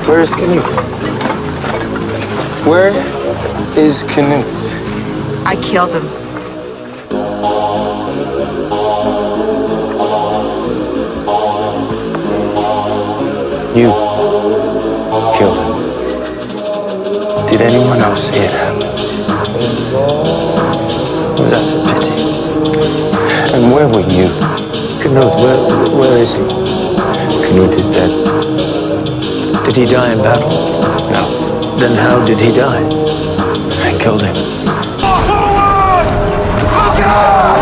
Where is Canute? Where is Canute? I killed him. You killed him. Did anyone else see it happen? Was that a pity? And where were you? Canute, where is he? Canute is dead. Did he die in battle? No, Then how did he die? I killed him. Forward! Look out!